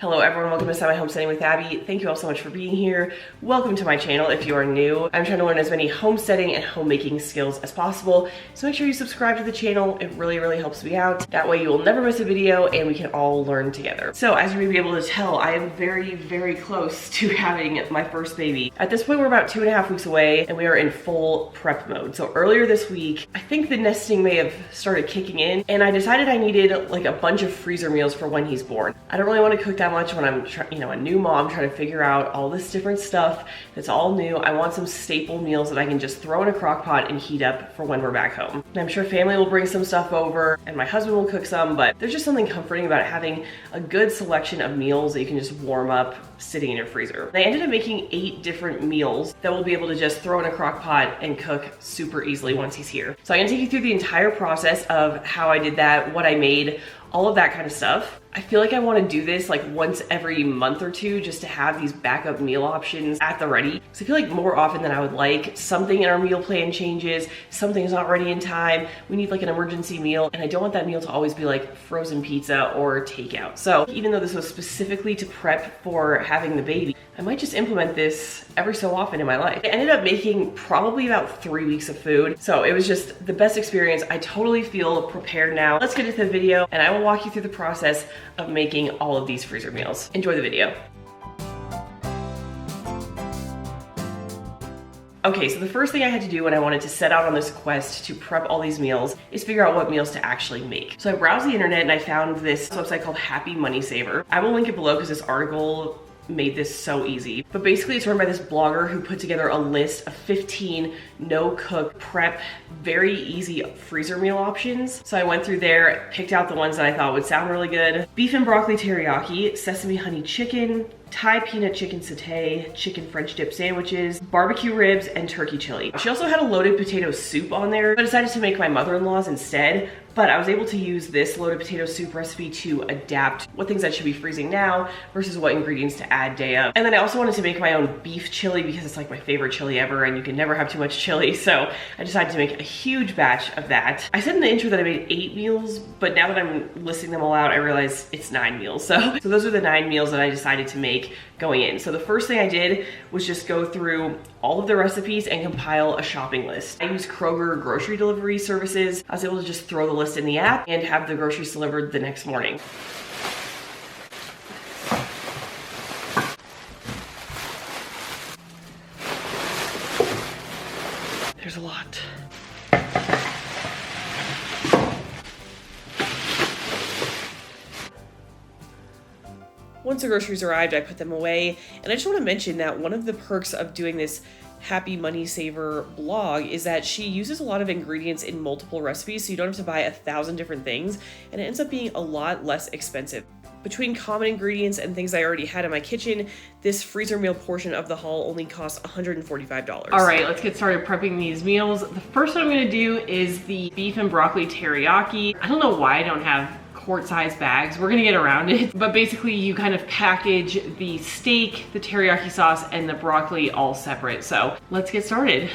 Hello everyone, welcome to Sesame Homesteading with Abby. Thank you all so much for being here. Welcome to my channel if you are new. I'm trying to learn as many homesteading and homemaking skills as possible, so make sure you subscribe to the channel. It really helps me out. That way you will never miss a video and we can all learn together. So as you may be able to tell, I am very close to having my first baby. At this point we're about 2.5 weeks away and we are in full prep mode. So earlier this week, I think the nesting may have started kicking in and I decided I needed like a bunch of freezer meals for when he's born. I don't really want to cook that much when I'm a new mom trying to figure out all this different stuff that's all new. I want some staple meals that I can just throw in a crock pot and heat up for when we're back home. And I'm sure family will bring some stuff over and my husband will cook some, but there's just something comforting about having a good selection of meals that you can just warm up sitting in your freezer. I ended up making 8 different meals that we'll be able to just throw in a crock pot and cook super easily once he's here. So I'm gonna take you through the entire process of how I did that, what I made, all of that kind of stuff. I feel like I want to do this like once every month or two just to have these backup meal options at the ready. So I feel like more often than I would like, something in our meal plan changes, something's not ready in time, we need like an emergency meal, and I don't want that meal to always be like frozen pizza or takeout. So even though this was specifically to prep for having the baby, I might just implement this every so often in my life. I ended up making probably about 3 weeks of food, so it was just the best experience. I totally feel prepared now. Let's get into the video and I will walk you through the process of making all of these freezer meals. Enjoy the video. Okay, so the first thing I had to do when I wanted to set out on this quest to prep all these meals is figure out what meals to actually make. So I browsed the internet and I found this website called Happy Money Saver. I will link it below because this article made this so easy. But basically it's run by this blogger who put together a list of 15 no-cook prep, very easy freezer meal options. So I went through there, picked out the ones that I thought would sound really good. Beef and broccoli teriyaki, sesame honey chicken, Thai peanut chicken satay, chicken French dip sandwiches, BBQ ribs, and turkey chili. She also had a loaded potato soup on there, but I decided to make my mother-in-law's instead. But I was able to use this loaded potato soup recipe to adapt what things I should be freezing now versus what ingredients to add day of. And then I also wanted to make my own beef chili because it's like my favorite chili ever and you can never have too much chili. So I decided to make a huge batch of that. I said in the intro that I made 8 meals, but now that I'm listing them all out, I realize it's 9 meals. So those are the 9 meals that I decided to make going in. So the first thing I did was just go through all of the recipes and compile a shopping list. I used Kroger grocery delivery services. I was able to just throw the list in the app and have the groceries delivered the next morning. There's a lot. Once the groceries arrived, I put them away. And I just want to mention that one of the perks of doing this Happy Money Saver blog is that she uses a lot of ingredients in multiple recipes, so you don't have to buy 1,000 different things, and it ends up being a lot less expensive. Between common ingredients and things I already had in my kitchen, this freezer meal portion of the haul only costs $145. All right, let's get started prepping these meals. The first one I'm gonna do is the beef and broccoli teriyaki. I don't know why I don't have quart-sized bags. We're gonna get around it. But basically you kind of package the steak, the teriyaki sauce, and the broccoli all separate. So let's get started.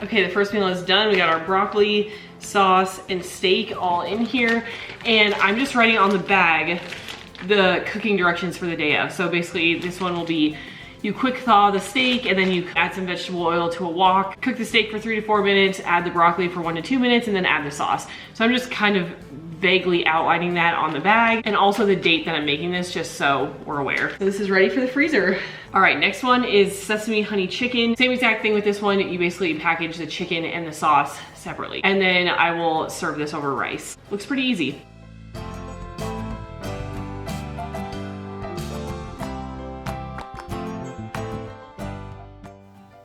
Okay, the first meal is done. We got our broccoli, sauce, and steak all in here. And I'm just writing on the bag the cooking directions for the day of. So basically this one will be, you quick thaw the steak and then you add some vegetable oil to a wok, cook the steak for 3 to 4 minutes, add the broccoli for 1 to 2 minutes, and then add the sauce. So I'm just kind of vaguely outlining that on the bag, and also the date that I'm making this, just so we're aware. So this is ready for the freezer. All right, next one is sesame honey chicken. Same exact thing with this one. You basically package the chicken and the sauce separately. And then I will serve this over rice. Looks pretty easy.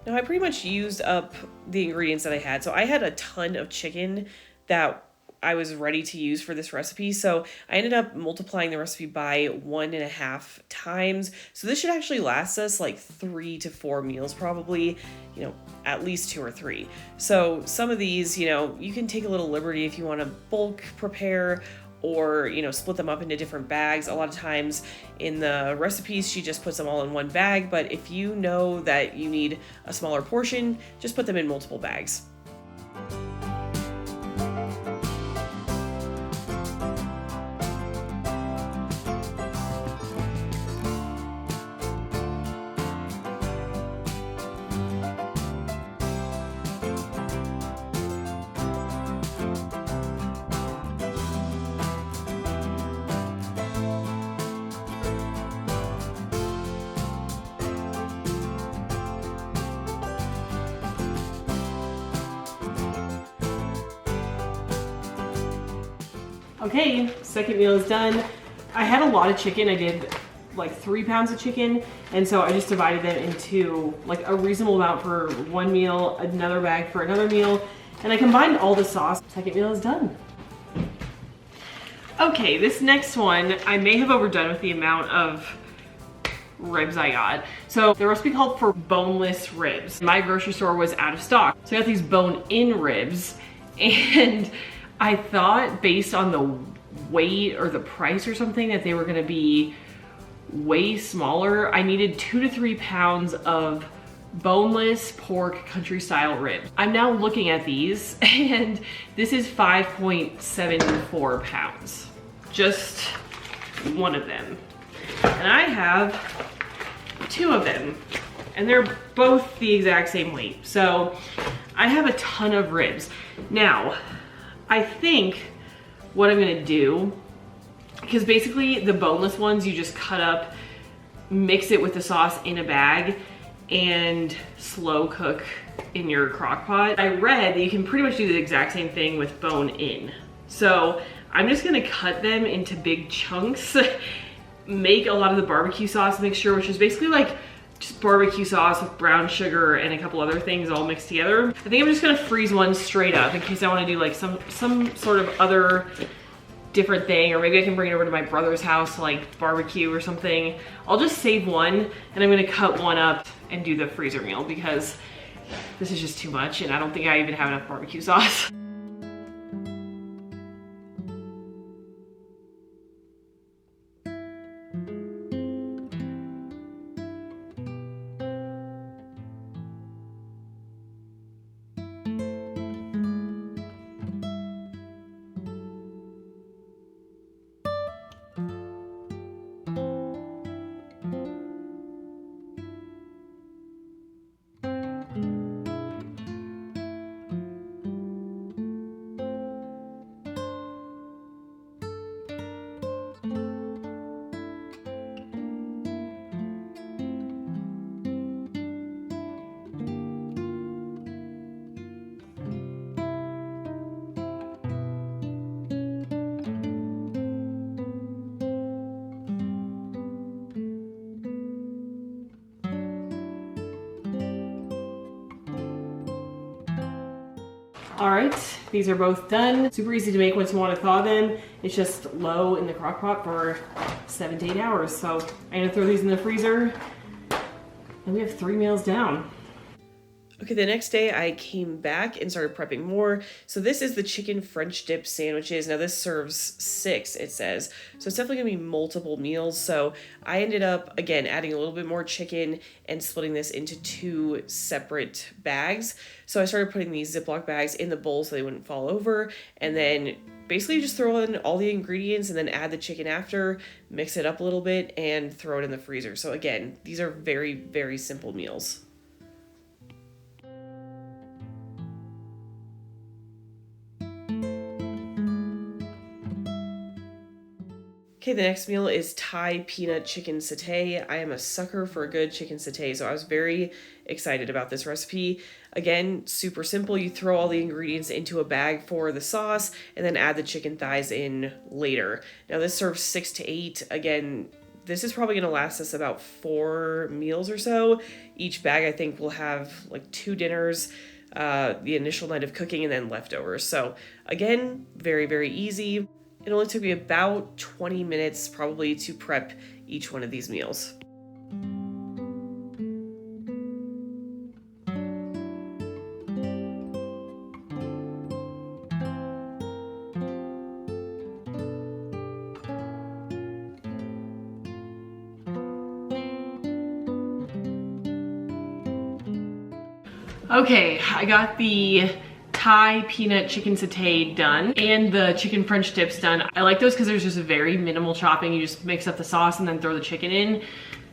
Now I pretty much used up the ingredients that I had. So I had a ton of chicken that I was ready to use for this recipe. So I ended up multiplying the recipe by 1.5 times. So this should actually last us like 3 to 4 meals probably, you know, at least 2 or 3. So some of these, you know, you can take a little liberty if you want to bulk prepare or, you know, split them up into different bags. A lot of times in the recipes, she just puts them all in one bag. But if you know that you need a smaller portion, just put them in multiple bags. Okay, second meal is done. I had a lot of chicken. I did like 3 pounds of chicken, and so I just divided them into like a reasonable amount for one meal, another bag for another meal, and I combined all the sauce. Second meal is done. Okay, this next one, I may have overdone with the amount of ribs I got. So the recipe called for boneless ribs. My grocery store was out of stock. So I got these bone-in ribs, and I thought based on the weight or the price or something that they were gonna be way smaller. I needed 2 to 3 pounds of boneless pork country style ribs. I'm now looking at these and this is 5.74 pounds. Just one of them. And I have 2 of them and they're both the exact same weight. So I have a ton of ribs. Now, I think what I'm gonna do, because basically the boneless ones you just cut up, mix it with the sauce in a bag, and slow cook in your crock pot. I read that you can pretty much do the exact same thing with bone in. So I'm just gonna cut them into big chunks, make a lot of the barbecue sauce mixture, which is basically like just barbecue sauce with brown sugar and a couple other things all mixed together. I think I'm just gonna freeze one straight up in case I wanna do like some sort of other different thing, or maybe I can bring it over to my brother's house to like barbecue or something. I'll just save one and I'm gonna cut one up and do the freezer meal because this is just too much and I don't think I even have enough barbecue sauce. All right, these are both done. Super easy to make once you want to thaw them. It's just low in the crock pot for 7 to 8 hours. So I'm gonna throw these in the freezer and we have 3 meals down. Okay, the next day I came back and started prepping more. So this is the chicken French dip sandwiches. Now this serves 6, it says. So it's definitely gonna be multiple meals. So I ended up, again, adding a little bit more chicken and splitting this into 2 separate bags. So I started putting these Ziploc bags in the bowl so they wouldn't fall over. And then basically just throw in all the ingredients and then add the chicken after, mix it up a little bit and throw it in the freezer. So again, these are very, very simple meals. Okay, the next meal is Thai peanut chicken satay. I am a sucker for a good chicken satay, so I was very excited about this recipe. Again, super simple. You throw all the ingredients into a bag for the sauce and then add the chicken thighs in later. Now this serves 6 to 8. Again, this is probably gonna last us about 4 meals or so. Each bag I think will have like 2 dinners, the initial night of cooking, and then leftovers. So again, very, very easy. It only took me about 20 minutes probably to prep each one of these meals. Okay, I got the Thai peanut chicken satay done and the chicken French dips done. I like those because there's just a very minimal chopping. You just mix up the sauce and then throw the chicken in.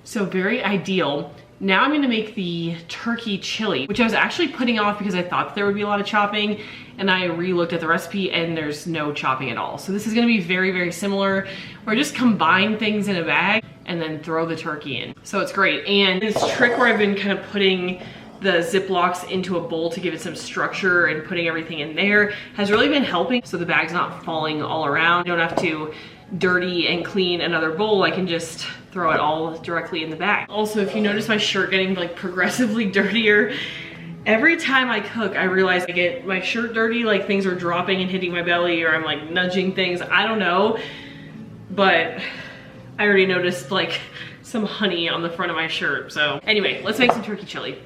So very ideal. Now I'm gonna make the turkey chili, which I was actually putting off because I thought that there would be a lot of chopping, and I re-looked at the recipe and there's no chopping at all. So this is gonna be very, very similar, where I just combine things in a bag and then throw the turkey in. So it's great. And this trick where I've been kind of putting the Ziplocs into a bowl to give it some structure and putting everything in there has really been helping, so the bag's not falling all around. I don't have to dirty and clean another bowl. I can just throw it all directly in the bag. Also, if you notice my shirt getting like progressively dirtier, every time I cook, I realize I get my shirt dirty, like things are dropping and hitting my belly, or I'm like nudging things. I don't know, but I already noticed like some honey on the front of my shirt. So anyway, let's make some turkey chili.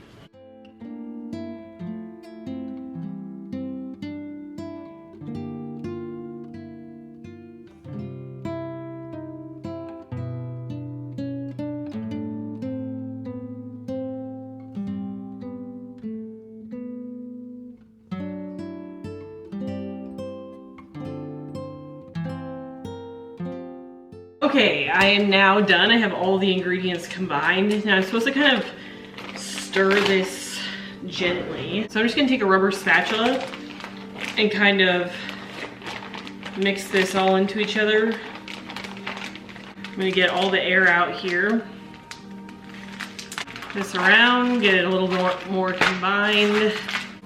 Okay, I am now done. I have all the ingredients combined. Now I'm supposed to kind of stir this gently. So I'm just gonna take a rubber spatula and kind of mix this all into each other. I'm gonna get all the air out here. This around, get it a little more combined.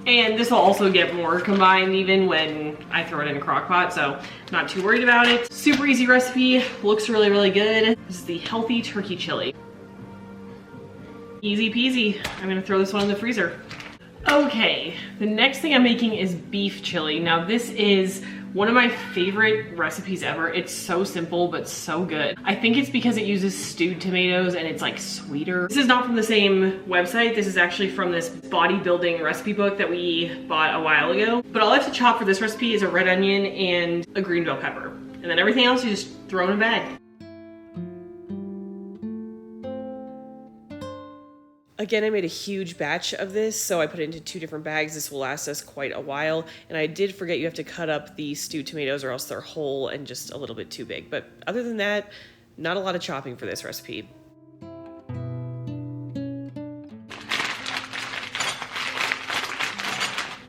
And this will also get more combined even when I throw it in a crock pot, so not too worried about it. Super easy recipe, looks really, really good. This is the healthy turkey chili. Easy peasy. I'm gonna throw this one in the freezer. Okay, the next thing I'm making is beef chili. Now this is one of my favorite recipes ever. It's so simple, but so good. I think it's because it uses stewed tomatoes and it's like sweeter. This is not from the same website. This is actually from this bodybuilding recipe book that we bought a while ago. But all I have to chop for this recipe is a red onion and a green bell pepper. And then everything else you just throw in a bag. Again, I made a huge batch of this, so I put it into 2 different bags. This will last us quite a while. And I did forget you have to cut up the stewed tomatoes or else they're whole and just a little bit too big. But other than that, not a lot of chopping for this recipe.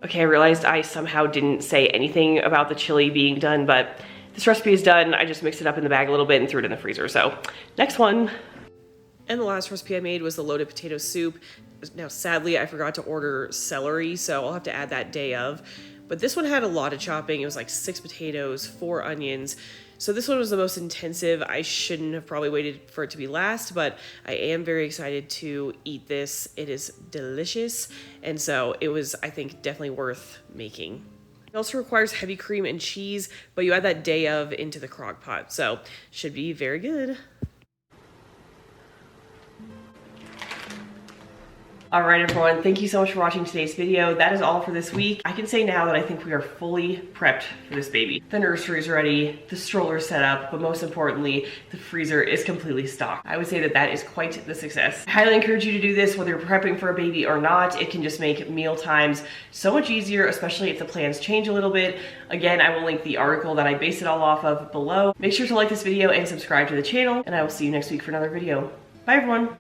Okay, I realized I somehow didn't say anything about the chili being done, but this recipe is done. I just mixed it up in the bag a little bit and threw it in the freezer. So next one. And the last recipe I made was the loaded potato soup. Now, sadly, I forgot to order celery, so I'll have to add that day of. But this one had a lot of chopping. It was like 6 potatoes, 4 onions. So this one was the most intensive. I shouldn't have probably waited for it to be last, but I am very excited to eat this. It is delicious. And so it was, I think, definitely worth making. It also requires heavy cream and cheese, but you add that day of into the crock pot. So should be very good. All right, everyone, thank you so much for watching today's video. That is all for this week. I can say now that I think we are fully prepped for this baby. The nursery is ready, the stroller set up, but most importantly, the freezer is completely stocked. I would say that that is quite the success. I highly encourage you to do this, whether you're prepping for a baby or not. It can just make meal times so much easier, especially if the plans change a little bit. Again, I will link the article that I based it all off of below. Make sure to like this video and subscribe to the channel, and I will see you next week for another video. Bye, everyone.